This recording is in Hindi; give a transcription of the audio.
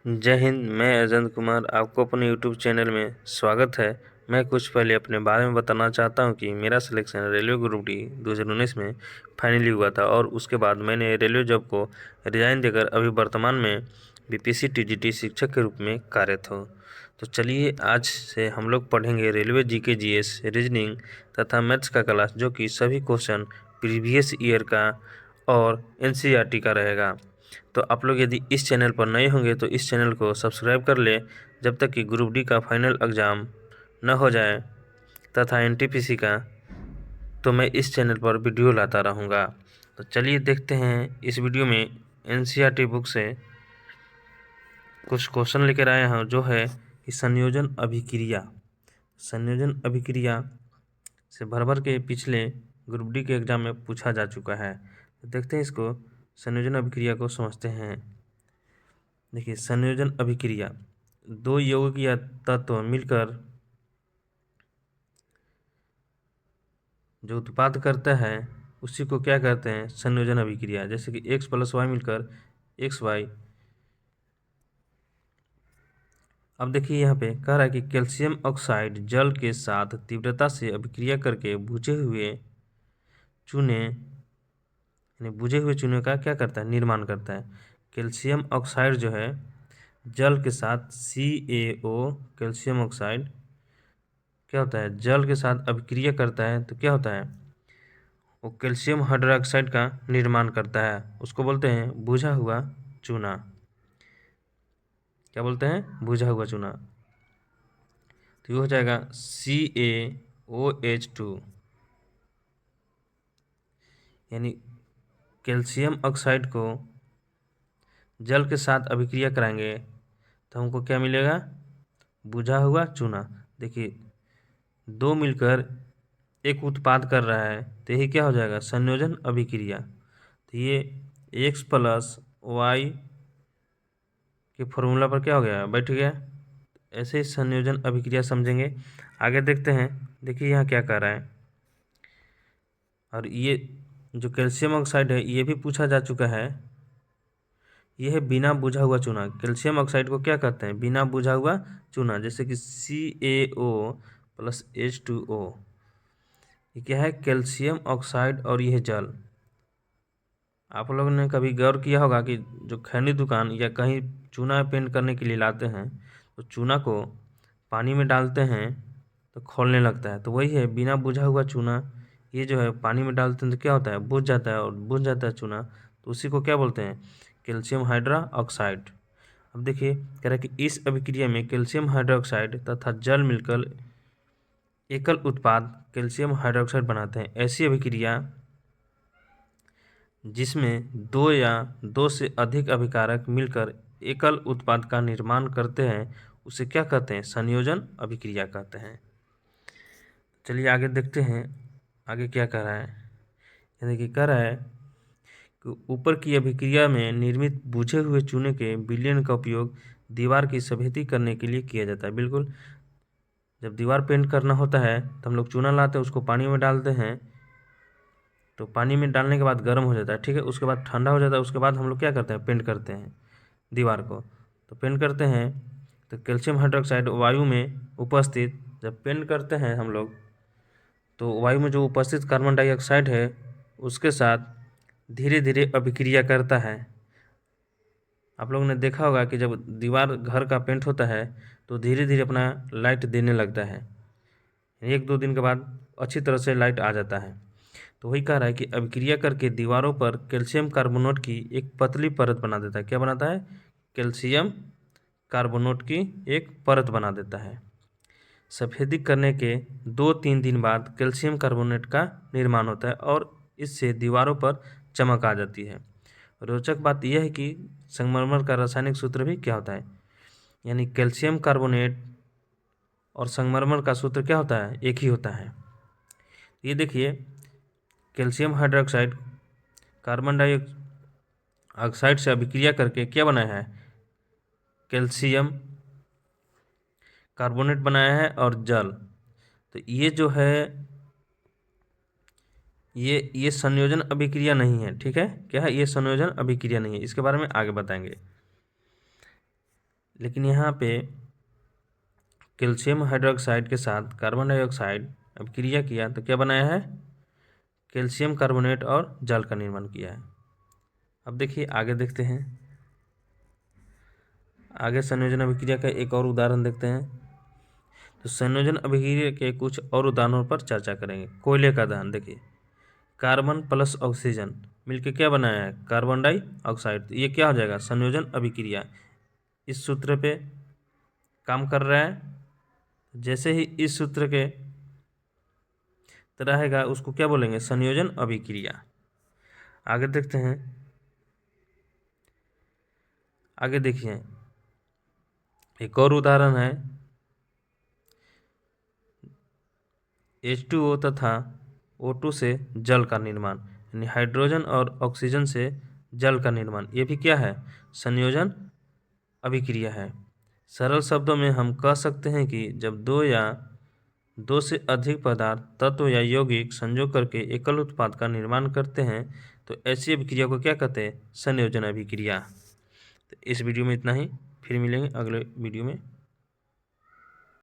जय हिंद। मैं अजंत कुमार, आपको अपने यूट्यूब चैनल में स्वागत है। मैं कुछ पहले अपने बारे में बताना चाहता हूं कि मेरा सिलेक्शन रेलवे ग्रुप डी 2019 में फाइनली हुआ था और उसके बाद मैंने रेलवे जॉब को रिजाइन देकर अभी वर्तमान में बीपीएससी टीजीटी शिक्षक के रूप में कार्यरत हूँ। तो चलिए आज से हम लोग पढ़ेंगे रेलवे जीके जीएस रीजनिंग तथा मैथ्स का क्लास, जो कि सभी क्वेश्चन प्रीवियस ईयर का और एनसीईआरटी का रहेगा। तो आप लोग यदि इस चैनल पर नए होंगे तो इस चैनल को सब्सक्राइब कर लें जब तक कि ग्रुप डी का फाइनल एग्ज़ाम न हो जाए तथा एनटीपीसी का, तो मैं इस चैनल पर वीडियो लाता रहूँगा। तो चलिए देखते हैं इस वीडियो में एनसीईआरटी बुक से कुछ क्वेश्चन लेकर आए हैं, जो है कि संयोजन अभिक्रिया से भर के पिछले ग्रुप डी के एग्ज़ाम में पूछा जा चुका है। तो देखते हैं इसको, संयोजन अभिक्रिया को समझते हैं। देखिए, संयोजन अभिक्रिया दो यौगिक या तत्व मिलकर जो उत्पाद करता है उसी को क्या कहते हैं, संयोजन अभिक्रिया। जैसे कि x + y मिलकर XY। अब देखिए यहाँ पे कह रहा है कि कैल्शियम ऑक्साइड जल के साथ तीव्रता से अभिक्रिया करके बुझे हुए चूने का क्या करता है, निर्माण करता है। कैल्शियम ऑक्साइड जो है जल के साथ CaO, कैल्शियम ऑक्साइड क्या होता है, जल के साथ अभिक्रिया करता है तो क्या होता है, वो कैल्शियम हाइड्रोक्साइड का निर्माण करता है। उसको बोलते हैं बुझा हुआ चूना। क्या बोलते हैं, बुझा हुआ चूना। तो ये हो जाएगा CaOH2, यानी कैल्शियम ऑक्साइड को जल के साथ अभिक्रिया कराएंगे तो हमको क्या मिलेगा, बुझा हुआ चूना। देखिए, दो मिलकर एक उत्पाद कर रहा है तो यही क्या हो जाएगा, संयोजन अभिक्रिया। तो ये x + y के फॉर्मूला पर क्या हो गया, बैठ गया। ऐसे ही संयोजन अभिक्रिया समझेंगे। आगे देखते हैं। देखिए यहाँ क्या कह रहा है, और ये जो कैल्शियम ऑक्साइड है ये भी पूछा जा चुका है। ये है बिना बुझा हुआ चूना। कैल्शियम ऑक्साइड को क्या कहते हैं, बिना बुझा हुआ चूना। जैसे कि CaO + H2O, ये क्या है, कैल्शियम ऑक्साइड और यह जल। आप लोगों ने कभी गौर किया होगा कि जो खैनी दुकान या कहीं चूना पेंट करने के लिए लाते हैं तो चूना को पानी में डालते हैं तो खोलने लगता है। तो वही है बिना बुझा हुआ चूना। ये जो है पानी में डालते हैं तो क्या होता है, बुझ जाता है, और बुझ जाता है चूना तो उसी को क्या बोलते हैं, कैल्शियम हाइड्रोक्साइड। अब देखिए कह रहा है कि इस अभिक्रिया में कैल्शियम हाइड्रोक्साइड तथा जल मिलकर एकल उत्पाद कैल्शियम हाइड्रोक्साइड बनाते हैं। ऐसी अभिक्रिया जिसमें दो या दो से अधिक अभिकारक मिलकर एकल उत्पाद का निर्माण करते हैं उसे क्या कहते हैं, संयोजन अभिक्रिया कहते हैं। चलिए आगे देखते हैं, आगे क्या कह रहा है। यानी कि कह रहा है कि ऊपर की अभिक्रिया में निर्मित बुझे हुए चूने के विलयन का उपयोग दीवार की सफेदी करने के लिए किया जाता है। बिल्कुल, जब दीवार पेंट करना होता है तो हम लोग चूना लाते हैं, उसको पानी में डालते हैं, तो पानी में डालने के बाद गर्म हो जाता है, ठीक है। उसके बाद ठंडा हो जाता है, उसके बाद हम लोग क्या करते हैं, पेंट करते हैं दीवार को। तो पेंट करते हैं तो कैल्शियम हाइड्रोक्साइड वायु में उपस्थित, जब पेंट करते हैं हम लोग तो वायु में जो उपस्थित कार्बन डाइऑक्साइड है उसके साथ धीरे धीरे अभिक्रिया करता है। आप लोगों ने देखा होगा कि जब दीवार घर का पेंट होता है तो धीरे धीरे अपना लाइट देने लगता है, 1-2 दिन के बाद अच्छी तरह से लाइट आ जाता है। तो वही कह रहा है कि अभिक्रिया करके दीवारों पर कैल्शियम कार्बोनेट की एक पतली परत बना देता है। क्या बनाता है, कैल्शियम कार्बोनेट की एक परत बना देता है। सफेदी करने के 2-3 दिन बाद कैल्शियम कार्बोनेट का निर्माण होता है और इससे दीवारों पर चमक आ जाती है। रोचक बात यह है कि संगमरमर का रासायनिक सूत्र भी क्या होता है, यानी कैल्शियम कार्बोनेट और संगमरमर का सूत्र क्या होता है, एक ही होता है। ये देखिए, कैल्शियम हाइड्रोक्साइड कार्बन डाइऑक्साइड से अभिक्रिया करके क्या बनाया है, कैल्शियम कार्बोनेट बनाया है और जल। तो ये जो है ये संयोजन अभिक्रिया नहीं है, ठीक है। क्या है, ये संयोजन अभिक्रिया नहीं है, इसके बारे में आगे बताएंगे। लेकिन यहाँ पे कैल्शियम हाइड्रोक्साइड के साथ कार्बन डाइऑक्साइड अभिक्रिया किया तो क्या बनाया है, कैल्शियम कार्बोनेट और जल का निर्माण किया है। अब देखिए आगे देखते हैं, आगे संयोजन अभिक्रिया का एक और उदाहरण देखते हैं। तो संयोजन अभिक्रिया के कुछ और उदाहरणों पर चर्चा करेंगे। कोयले का दहन, देखिए कार्बन प्लस ऑक्सीजन मिलकर क्या बनाया है, कार्बन डाइऑक्साइड। ये क्या हो जाएगा, संयोजन अभिक्रिया। इस सूत्र पे काम कर रहा है, जैसे ही इस सूत्र के रहेगा उसको क्या बोलेंगे, संयोजन अभिक्रिया। आगे देखते हैं, आगे देखिए एक और उदाहरण है, H2O तथा O2 से जल का निर्माण, यानी हाइड्रोजन और ऑक्सीजन से जल का निर्माण। ये भी क्या है, संयोजन अभिक्रिया है। सरल शब्दों में हम कह सकते हैं कि जब दो या दो से अधिक पदार्थ, तत्व या यौगिक संयोग करके एकल उत्पाद का निर्माण करते हैं तो ऐसी अभिक्रिया को क्या कहते हैं, संयोजन अभिक्रिया। तो इस वीडियो में इतना ही, फिर मिलेंगे अगले वीडियो में।